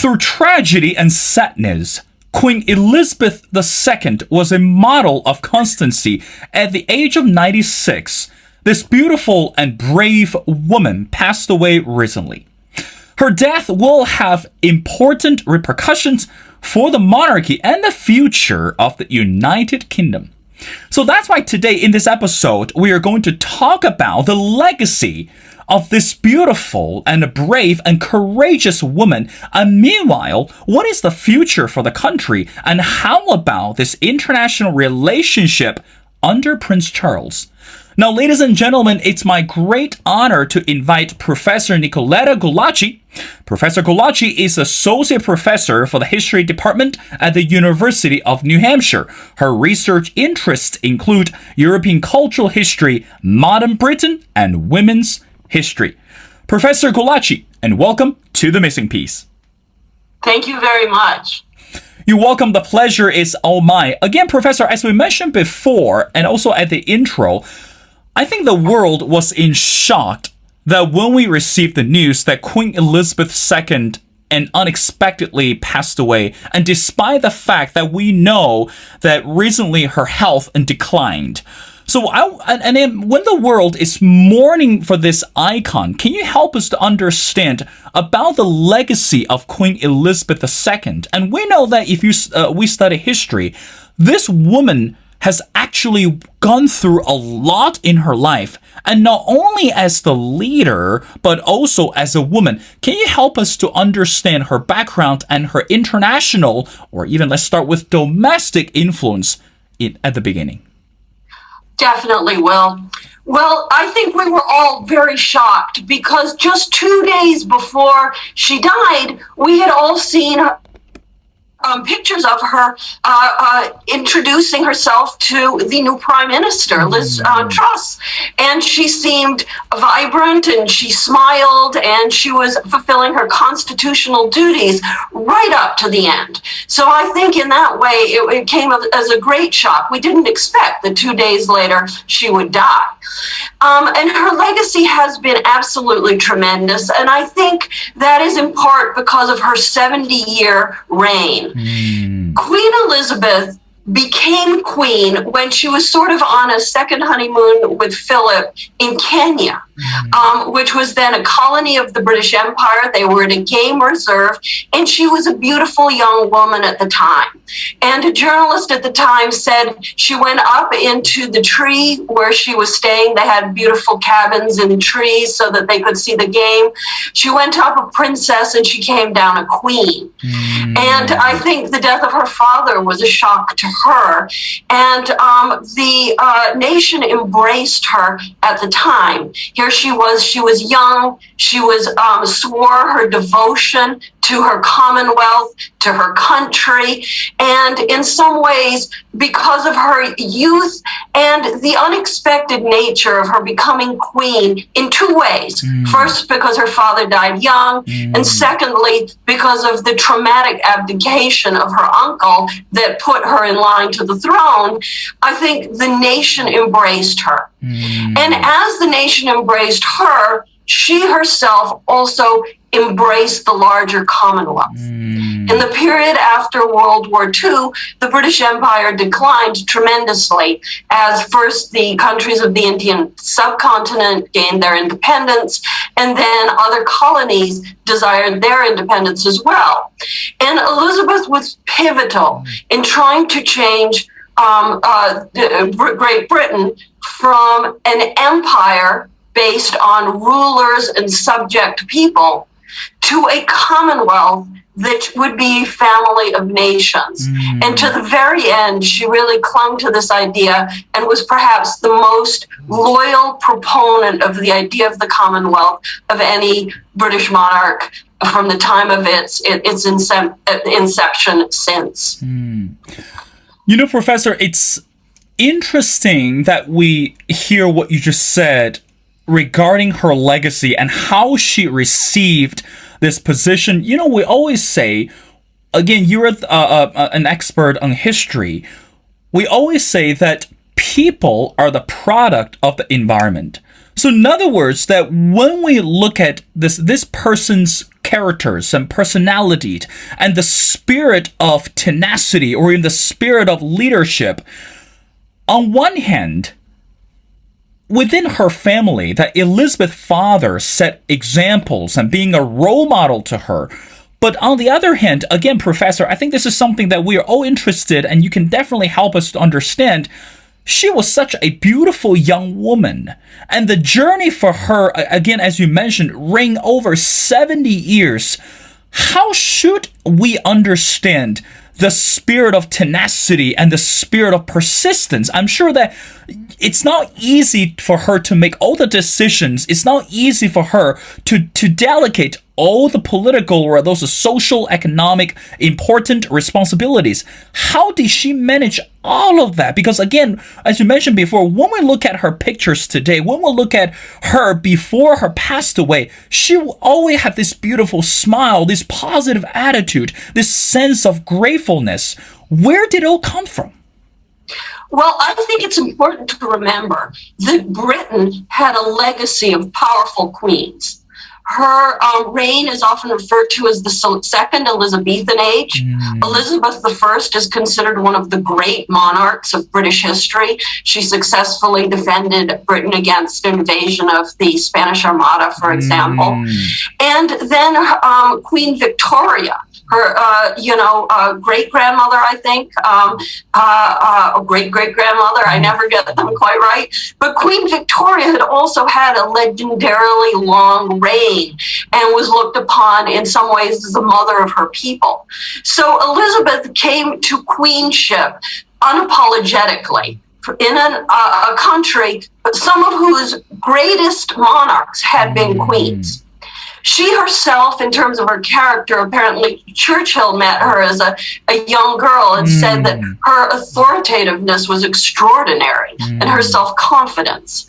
Through tragedy and sadness, Queen Elizabeth II was a model of constancy. At the age of 96, this beautiful and brave woman passed away recently. Her death will have important repercussions for the monarchy and the future of the United Kingdom. So that's why today in this episode, we are going to talk about the legacy of this beautiful and brave and courageous woman. And meanwhile, what is the future for the country? And how about this international relationship under Prince Charles? Now, ladies and gentlemen, it's my great honor to invite Professor Nicoletta Gulacci. Professor Gulacci is Associate Professor for the History Department at the University of New Hampshire. Her research interests include European cultural history, modern Britain, and women's history. Professor Gulacci, and welcome to The Missing Piece. Thank you very much. You're welcome. The pleasure is all mine. Again, Professor, as we mentioned before, and also at the intro, I think the world was in shock that when we received the news that Queen Elizabeth II and unexpectedly passed away, and despite the fact that we know that recently her health declined. So, and then when the world is mourning for this icon, can you help us to understand about the legacy of Queen Elizabeth II? And we know that if we study history, this woman has actually gone through a lot in her life, and not only as the leader, but also as a woman. Can you help us to understand her background and her international, or even let's start with domestic influence at the beginning? Definitely will. Well, I think we were all very shocked because just 2 days before she died, we had all seen pictures of her introducing herself to the new Prime Minister, Liz Truss. And she seemed vibrant and she smiled and she was fulfilling her constitutional duties right up to the end. So I think in that way, it came as a great shock. We didn't expect that 2 days later she would die. And her legacy has been absolutely tremendous. And I think that is in part because of her 70-year reign. Queen Elizabeth became queen when she was sort of on a second honeymoon with Philip in Kenya, which was then a colony of the British Empire. They were in a game reserve, and she was a beautiful young woman at the time. And a journalist at the time said she went up into the tree where she was staying. They had beautiful cabins in trees so that they could see the game. She went up a princess and she came down a queen. And I think the death of her father was a shock to her. And the nation embraced her at the time. Here she was young. She swore her devotion to her Commonwealth, to her country, and in some ways, because of her youth and the unexpected nature of her becoming queen in two ways. First, because her father died young, and secondly, because of the traumatic abdication of her uncle that put her in line to the throne, I think the nation embraced her. And as the nation embraced her, she herself also embraced the larger Commonwealth. In the period after World War II, the British Empire declined tremendously as first the countries of the Indian subcontinent gained their independence, and then other colonies desired their independence as well. And Elizabeth was pivotal in trying to change Great Britain from an empire based on rulers and subject people to a commonwealth that would be a family of nations. And to the very end, she really clung to this idea and was perhaps the most loyal proponent of the idea of the Commonwealth of any British monarch from the time of its inception since. You know, Professor, it's interesting that we hear what you just said regarding her legacy and how she received this position. You know, we always say, again, you're an expert on history. We always say that people are the product of the environment. So in other words, that when we look at this person's characters and personality and the spirit of tenacity or in the spirit of leadership. On one hand, within her family, that Elizabeth's father set examples and being a role model to her. But on the other hand, again, Professor, I think this is something that we are all interested, and you can definitely help us to understand. She was such a beautiful young woman. And the journey for her, again, as you mentioned, reigned over 70 years. How should we understand the spirit of tenacity and the spirit of persistence? I'm sure that it's not easy for her to make all the decisions. It's not easy for her to delegate all the political or those social, economic, important responsibilities. How did she manage all of that? Because again, as you mentioned before, when we look at her pictures today, when we look at her before her passed away, she will always have this beautiful smile, this positive attitude, this sense of gratefulness. Where did it all come from? Well, I think it's important to remember that Britain had a legacy of powerful queens. Her reign is often referred to as the Second Elizabethan Age. Elizabeth I is considered one of the great monarchs of British history. She successfully defended Britain against invasion of the Spanish Armada, for example. And then Queen Victoria, her, great-grandmother, I think, great-great-grandmother, I never get them quite right. But Queen Victoria had also had a legendarily long reign and was looked upon in some ways as the mother of her people. So Elizabeth came to queenship unapologetically in a country, some of whose greatest monarchs had been queens. She herself, in terms of her character, apparently Churchill met her as a young girl and said that her authoritativeness was extraordinary and her self-confidence.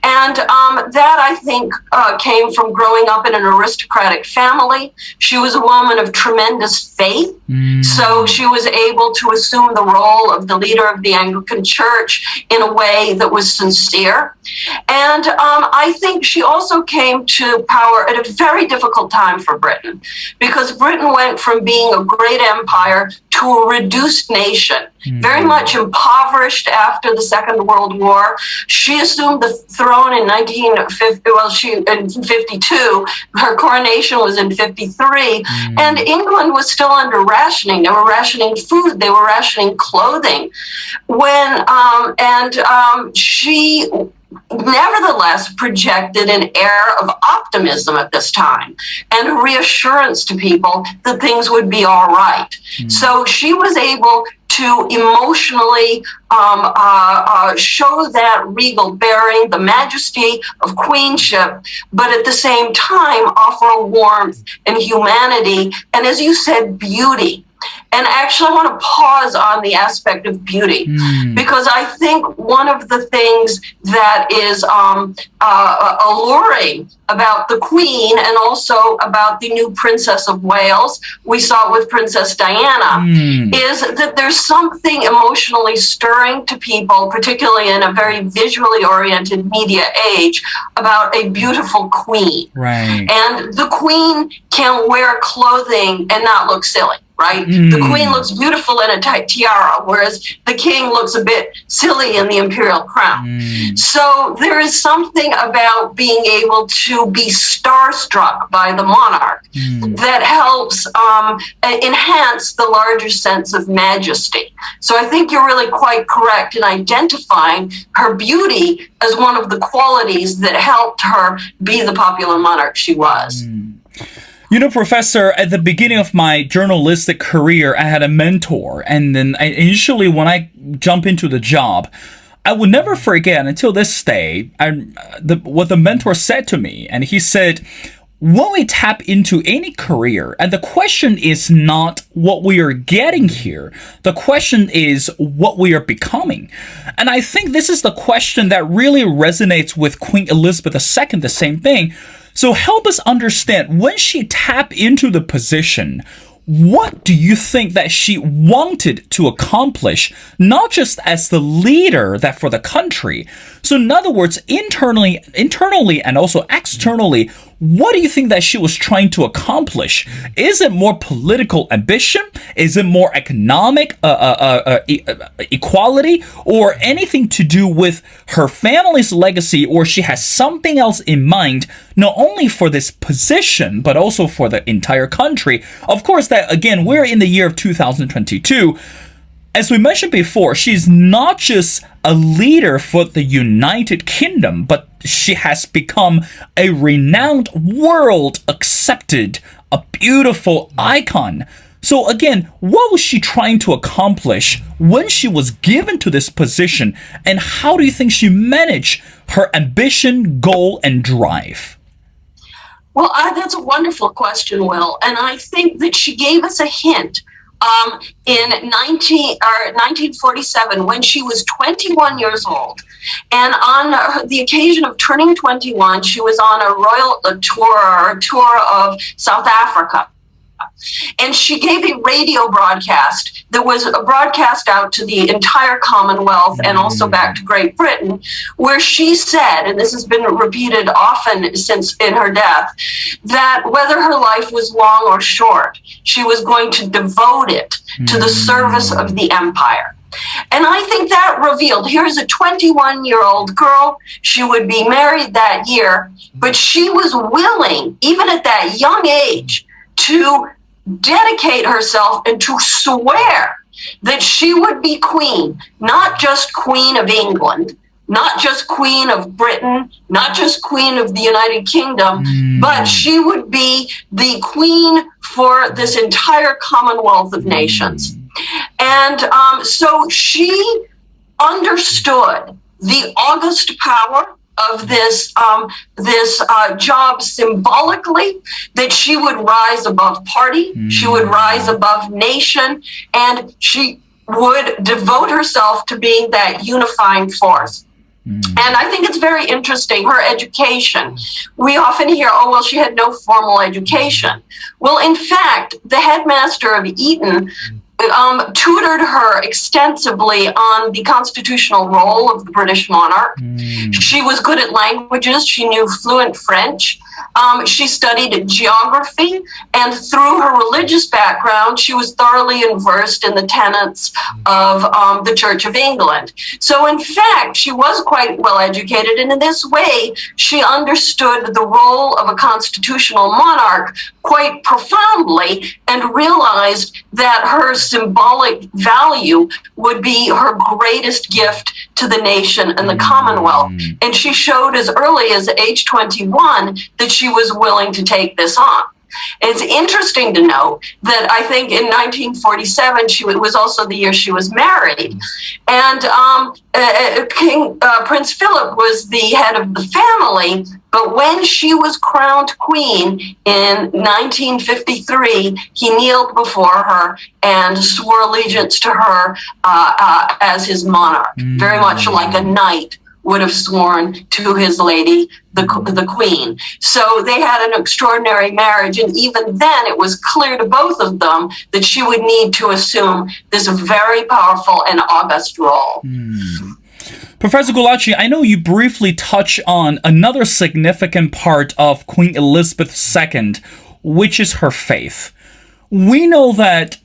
And that, I think, came from growing up in an aristocratic family. She was a woman of tremendous faith, so she was able to assume the role of the leader of the Anglican Church in a way that was sincere. And I think she also came to power at a very difficult time for Britain, because Britain went from being a great empire to a reduced nation, very much impoverished after the Second World War. She assumed the throne in 1952. Her coronation was in 53, and England was still under rationing. They were rationing food. They were rationing clothing. She nevertheless projected an air of optimism at this time and a reassurance to people that things would be all right. So she was able to emotionally show that regal bearing, the majesty of queenship, but at the same time offer a warmth and humanity, and as you said, beauty. And actually, I want to pause on the aspect of beauty, because I think one of the things that is alluring about the Queen and also about the new Princess of Wales, we saw it with Princess Diana, is that there's something emotionally stirring to people, particularly in a very visually oriented media age, about a beautiful queen. Right. And the Queen can wear clothing and not look silly. Right? The Queen looks beautiful in a tight tiara, whereas the King looks a bit silly in the imperial crown. So there is something about being able to be starstruck by the monarch that helps enhance the larger sense of majesty. So I think you're really quite correct in identifying her beauty as one of the qualities that helped her be the popular monarch she was. You know, Professor, at the beginning of my journalistic career, I had a mentor. And then initially when I jump into the job, I will never forget until this day what the mentor said to me. And he said, when we tap into any career, and the question is not what we are getting here, the question is what we are becoming. And I think this is the question that really resonates with Queen Elizabeth II, the same thing. So help us understand, when she tapped into the position, what do you think that she wanted to accomplish, not just as the leader that for the country? So in other words, internally and also externally, what do you think that she was trying to accomplish? Is it more political ambition? Is it more economic equality, or anything to do with her family's legacy, or she has something else in mind, not only for this position, but also for the entire country? Of course, that again, we're in the year of 2022. As we mentioned before, she's not just a leader for the United Kingdom, but she has become a renowned, world-accepted, a beautiful icon. So again, what was she trying to accomplish when she was given to this position, and how do you think she managed her ambition, goal, and drive? Well, that's a wonderful question, Will, and I think that she gave us a hint. In 1947, when she was 21 years old, and on the occasion of turning 21, she was on a royal tour of South Africa. And she gave a radio broadcast that was a broadcast out to the entire Commonwealth and also back to Great Britain, where she said, and this has been repeated often since in her death, that whether her life was long or short, she was going to devote it to the service of the empire. And I think that revealed, here's a 21-year-old girl, she would be married that year, but she was willing, even at that young age, to dedicate herself and to swear that she would be queen, not just Queen of England, not just Queen of Britain, not just Queen of the United Kingdom, but she would be the queen for this entire Commonwealth of Nations. And so she understood the august power of this job symbolically, that she would rise above party, she would rise above nation, and she would devote herself to being that unifying force. And I think it's very interesting, her education. We often hear, oh, well, she had no formal education. Well, in fact, the headmaster of Eton tutored her extensively on the constitutional role of the British monarch. She was good at languages. She knew fluent French. She studied geography, and through her religious background, she was thoroughly versed in the tenets of the Church of England. So, in fact, she was quite well educated, and in this way, she understood the role of a constitutional monarch quite profoundly and realized that her symbolic value would be her greatest gift to the nation and the Commonwealth. And she showed as early as age 21 that she was willing to take this on. It's interesting to note that I think in 1947, it was also the year she was married. And Prince Philip was the head of the family. But when she was crowned queen in 1953, he kneeled before her and swore allegiance to her as his monarch, very much like a knight would have sworn to his lady, the queen. So they had an extraordinary marriage, and even then it was clear to both of them that she would need to assume this very powerful and august role. Professor Gulacsi, I know you briefly touch on another significant part of Queen Elizabeth II, which is her faith. We know that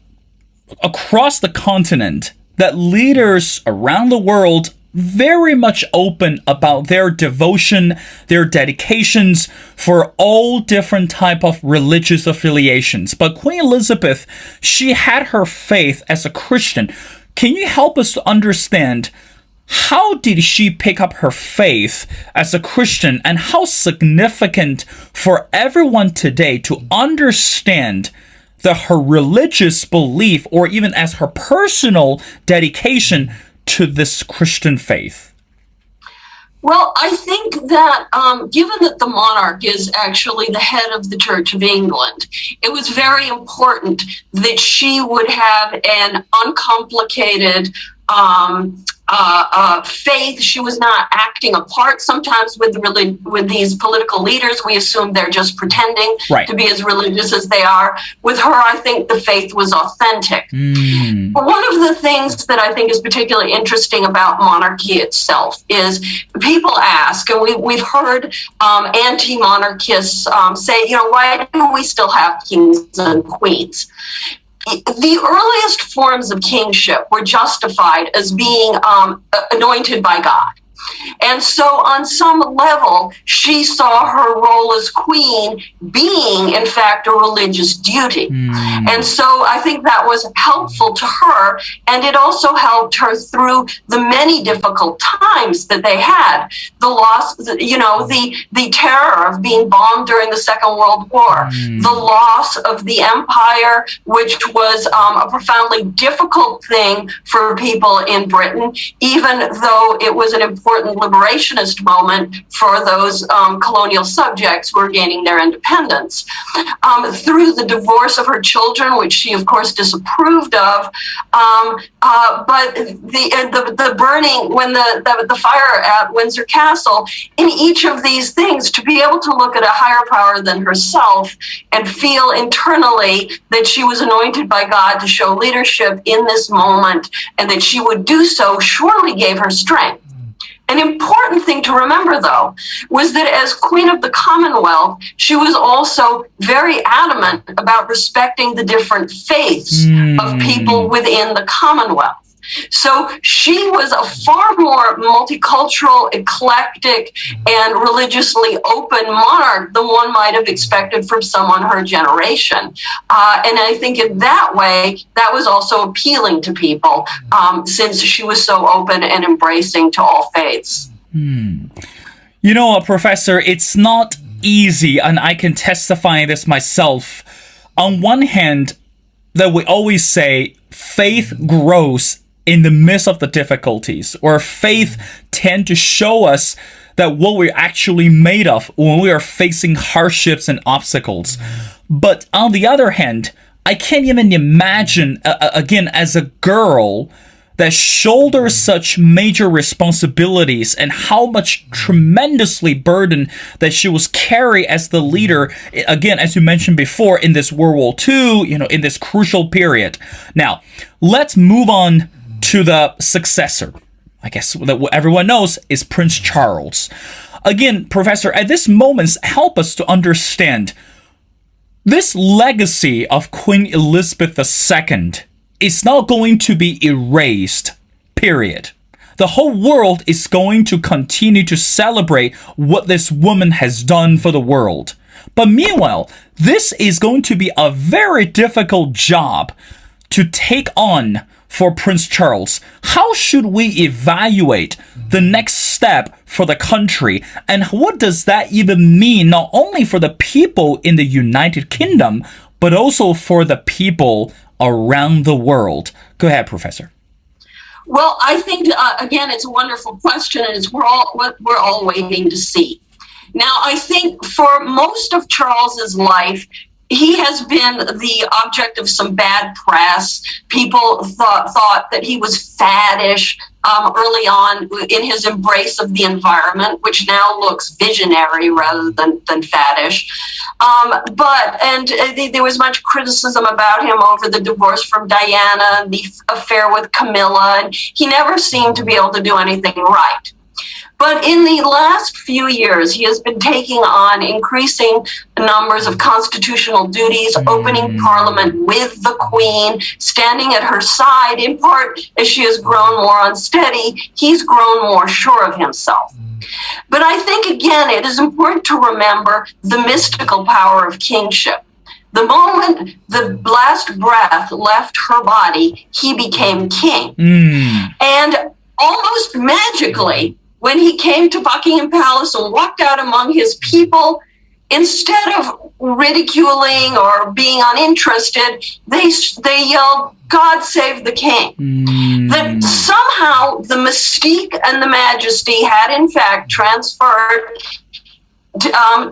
across the continent, that leaders around the world very much open about their devotion, their dedications for all different type of religious affiliations. But Queen Elizabeth, she had her faith as a Christian. Can you help us to understand how did she pick up her faith as a Christian, and how significant for everyone today to understand her religious belief, or even as her personal dedication to this Christian faith? Well, I think that given that the monarch is actually the head of the Church of England, it was very important that she would have an uncomplicated faith. She was not acting a part. Sometimes with these political leaders, we assume they're just pretending Right. to be as religious as they are. With her, I think the faith was authentic. But one of the things that I think is particularly interesting about monarchy itself is people ask, and we've heard anti-monarchists say, why do we still have kings and queens? The earliest forms of kingship were justified as being anointed by God. And so on some level, she saw her role as queen being, in fact, a religious duty. And so I think that was helpful to her. And it also helped her through the many difficult times that they had. The loss, the terror of being bombed during the Second World War, the loss of the empire, which was a profoundly difficult thing for people in Britain, even though it was an important liberationist moment for those colonial subjects who were gaining their independence. Through the divorce of her children, which she, of course, disapproved of, but the burning, when the fire at Windsor Castle, in each of these things, to be able to look at a higher power than herself and feel internally that she was anointed by God to show leadership in this moment, and that she would do so, surely gave her strength. An important thing to remember, though, was that as Queen of the Commonwealth, she was also very adamant about respecting the different faiths of people within the Commonwealth. So she was a far more multicultural, eclectic, and religiously open monarch than one might have expected from someone her generation. And I think in that way, that was also appealing to people, since she was so open and embracing to all faiths. Professor, it's not easy, and I can testify this myself. On one hand, that we always say faith grows in the midst of the difficulties, or faith tend to show us that what we're actually made of when we are facing hardships and obstacles. But on the other hand, I can't even imagine, again, as a girl that shoulders such major responsibilities and how much tremendously burden that she was carry as the leader, again, as you mentioned before, in this World War II, in this crucial period. Now, let's move on to the successor. I guess that what everyone knows is Prince Charles. Again, Professor, at this moment, help us to understand this legacy of Queen Elizabeth II is not going to be erased, period. The whole world is going to continue to celebrate what this woman has done for the world. But meanwhile, this is going to be a very difficult job to take on for Prince Charles. How should we evaluate the next step for the country? And what does that even mean, not only for the people in the United Kingdom, but also for the people around the world? Go ahead, Professor. Well, I think, again, it's a wonderful question, and it's what we're all waiting to see. Now, I think for most of Charles's life, he has been the object of some bad press. People thought that he was faddish early on in his embrace of the environment, which now looks visionary rather than faddish. There was much criticism about him over the divorce from Diana and the affair with Camilla, and he never seemed to be able to do anything right. But in the last few years, he has been taking on increasing numbers of constitutional duties, opening Parliament with the Queen, standing at her side, in part as she has grown more unsteady. He's grown more sure of himself. But I think, again, it is important to remember the mystical power of kingship. The moment the last breath left her body, he became king. And almost magically, when he came to Buckingham Palace and walked out among his people, instead of ridiculing or being uninterested, they yelled, "God save the king." That somehow the mystique and the majesty had in fact transferred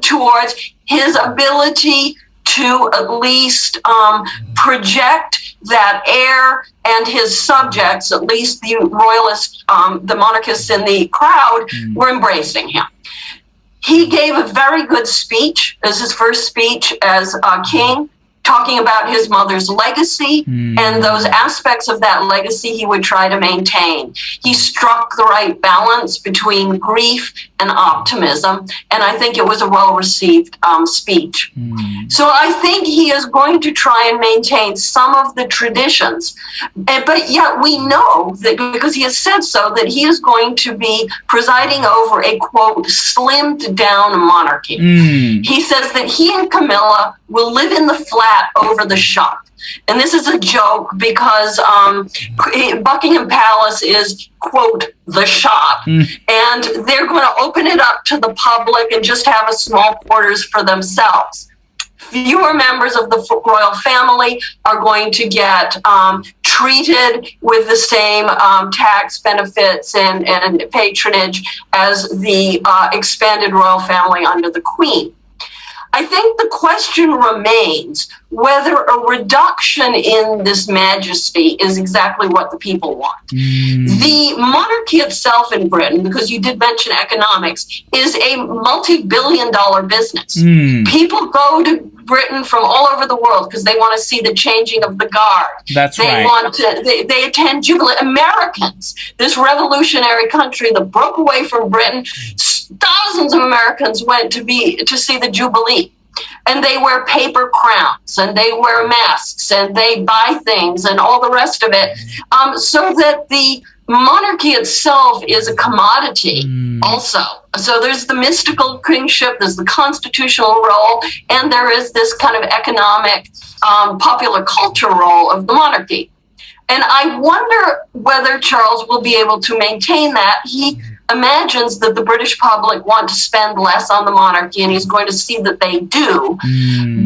towards his ability to at least project that heir and his subjects, at least the royalists, the monarchists in the crowd, were embracing him. He gave a very good speech as his first speech as king, talking about his mother's legacy and those aspects of that legacy he would try to maintain. He struck the right balance between grief and optimism, and I think it was a well-received speech. So I think he is going to try and maintain some of the traditions, but yet we know that, because he has said so, that he is going to be presiding over a, quote, slimmed down monarchy. He says that he and Camilla will live in the flat over the shop. And this is a joke because Buckingham Palace is, quote, the shop. And they're going to open it up to the public and just have a small quarters for themselves. Fewer members of the royal family are going to get treated with the same tax benefits and patronage as the expanded royal family under the Queen. I think the question remains whether a reduction in this majesty is exactly what the people want. The monarchy itself in Britain, because you did mention economics, is a multi-billion-dollar business. People go to Britain from all over the world because they want to see the changing of the guard. That's they right. They attend Jubilee. Americans, this revolutionary country that broke away from Britain, thousands of Americans went to see the Jubilee. And they wear paper crowns, and they wear masks, and they buy things, and all the rest of it, so that the monarchy itself is a commodity also. So there's the mystical kingship, there's the constitutional role, and there is this kind of economic, popular culture role of the monarchy. And I wonder whether Charles will be able to maintain that. He imagines that the British public want to spend less on the monarchy, and he's going to see that they do.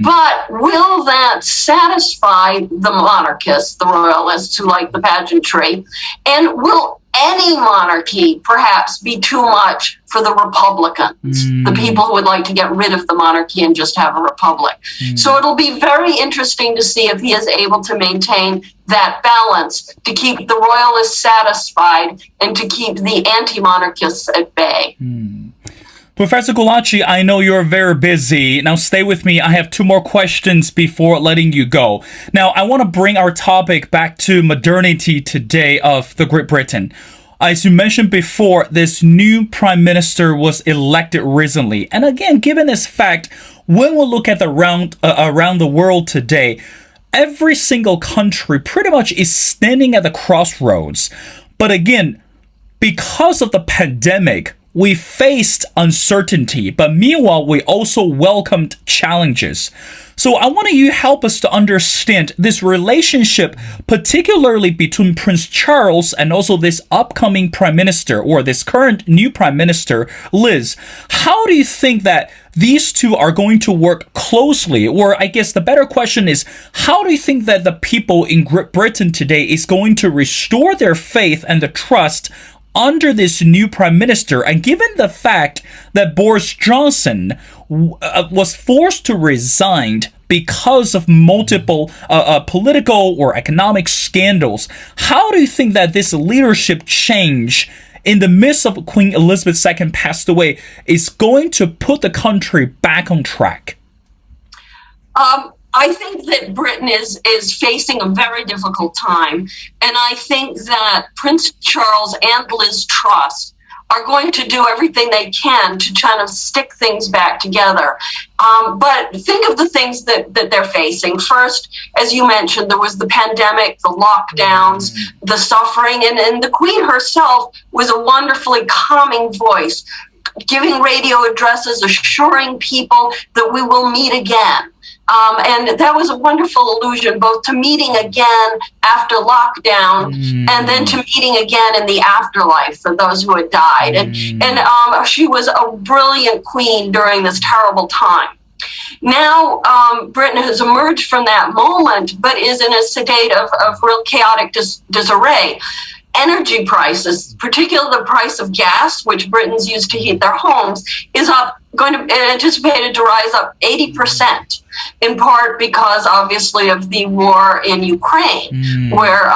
But will that satisfy the monarchists, the royalists who like the pageantry? And will any monarchy perhaps be too much for the Republicans, the people who would like to get rid of the monarchy and just have a republic? So it'll be very interesting to see if he is able to maintain that balance, to keep the royalists satisfied and to keep the anti-monarchists at bay. Professor Gulacsi, I know you're very busy. Now stay with me. I have two more questions before letting you go. Now, I want to bring our topic back to modernity today of the Great Britain. As you mentioned before, this new prime minister was elected recently. And again, given this fact, when we look at around the world today, every single country pretty much is standing at the crossroads. But again, because of the pandemic, we faced uncertainty, but meanwhile, we also welcomed challenges. So I want you to help us to understand this relationship, particularly between Prince Charles and also this upcoming prime minister, or this current new prime minister, Liz. How do you think that these two are going to work closely? Or I guess the better question is, how do you think that the people in Great Britain today is going to restore their faith and the trust under this new prime minister? And given the fact that Boris Johnson was forced to resign because of multiple political or economic scandals, how do you think that this leadership change in the midst of Queen Elizabeth II passed away is going to put the country back on track? I think that Britain is facing a very difficult time, and I think that Prince Charles and Liz Truss are going to do everything they can to try to stick things back together. But think of the things that they're facing. First, as you mentioned, there was the pandemic, the lockdowns, the suffering, and the Queen herself was a wonderfully calming voice, giving radio addresses, assuring people that we will meet again. And that was a wonderful allusion both to meeting again after lockdown and then to meeting again in the afterlife for those who had died. And she was a brilliant queen during this terrible time. Now, Britain has emerged from that moment, but is in a state of real chaotic disarray. Energy prices, particularly the price of gas, which Britons use to heat their homes, is anticipated to rise up 80%. in part because obviously of the war in Ukraine, where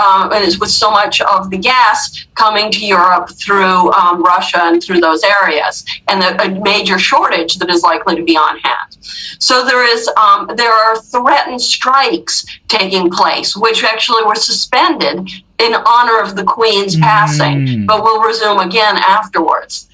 with so much of the gas coming to Europe through Russia and through those areas, and a major shortage that is likely to be on hand. So there are threatened strikes taking place, which actually were suspended in honor of the Queen's passing, but will resume again afterwards.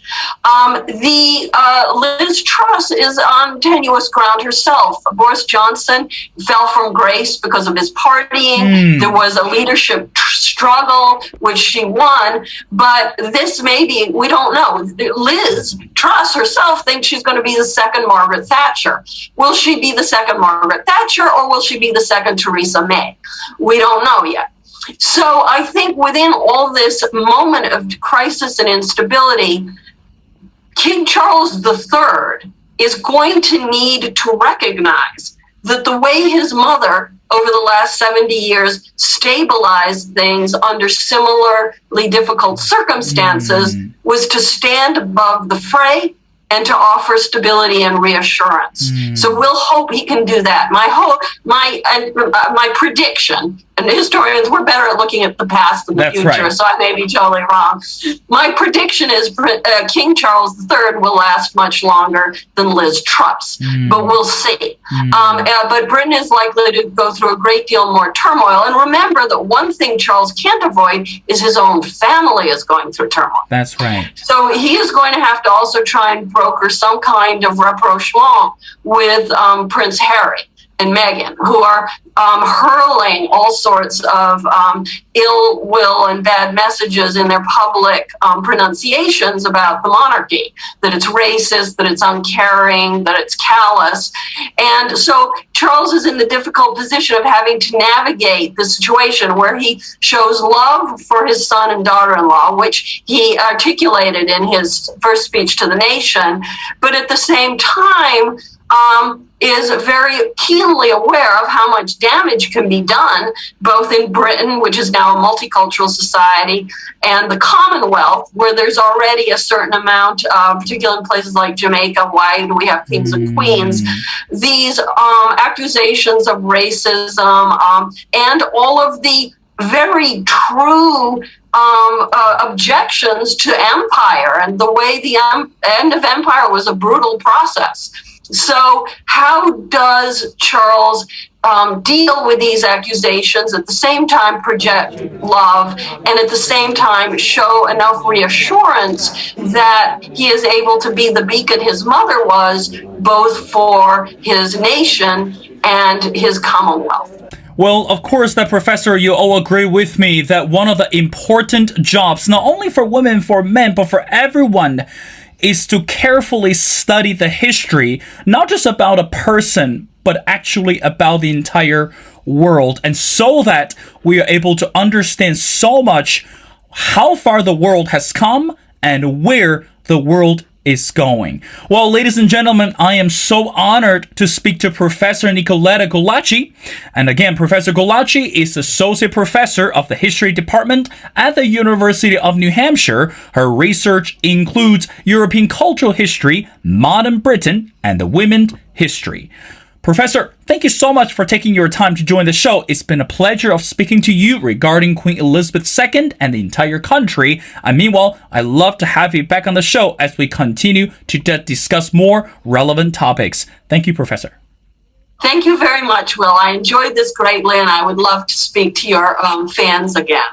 Liz Truss is on tenuous ground herself. Boris Johnson fell from grace because of his partying. There was a leadership struggle, which she won, but this maybe, we don't know. Liz Truss herself thinks she's going to be the second Margaret Thatcher. Will she be the second Margaret Thatcher, or will she be the second Theresa May? We don't know yet. So I think within all this moment of crisis and instability, King Charles III is going to need to recognize that the way his mother over the last 70 years stabilized things under similarly difficult circumstances was to stand above the fray and to offer stability and reassurance. So we'll hope he can do that. My prediction, and historians, we're better at looking at the past than the future, right. So I may be totally wrong. My prediction is King Charles III will last much longer than Liz Truss, but we'll see. But Britain is likely to go through a great deal more turmoil. And remember that one thing Charles can't avoid is his own family is going through turmoil. That's right. So he is going to have to also try and broker some kind of rapprochement with Prince Harry and Meghan, who are hurling all sorts of ill will and bad messages in their public pronunciations about the monarchy, that it's racist, that it's uncaring, that it's callous. And so Charles is in the difficult position of having to navigate the situation where he shows love for his son and daughter-in-law, which he articulated in his first speech to the nation, but at the same time, is very keenly aware of how much damage can be done, both in Britain, which is now a multicultural society, and the Commonwealth, where there's already a certain amount, particularly in places like Jamaica. Why do we have kings and queens? These accusations of racism and all of the very true objections to empire, and the way the end of empire was a brutal process. So how does Charles deal with these accusations, at the same time project love, and at the same time show enough reassurance that he is able to be the beacon his mother was, both for his nation and his Commonwealth? Well, of course, that Professor, you all agree with me that one of the important jobs, not only for women, for men, but for everyone, is to carefully study the history, not just about a person, but actually about the entire world. And so that we are able to understand so much how far the world has come and where the world is going. Well, ladies and gentlemen, I am so honored to speak to Professor Nicoletta Golaci. And again, Professor Golaci is Associate Professor of the History Department at the University of New Hampshire. Her research includes European cultural history, modern Britain, and the women's history. Professor, thank you so much for taking your time to join the show. It's been a pleasure of speaking to you regarding Queen Elizabeth II and the entire country. And meanwhile, I'd love to have you back on the show as we continue to discuss more relevant topics. Thank you, Professor. Thank you very much, Will. I enjoyed this greatly, and I would love to speak to your fans again.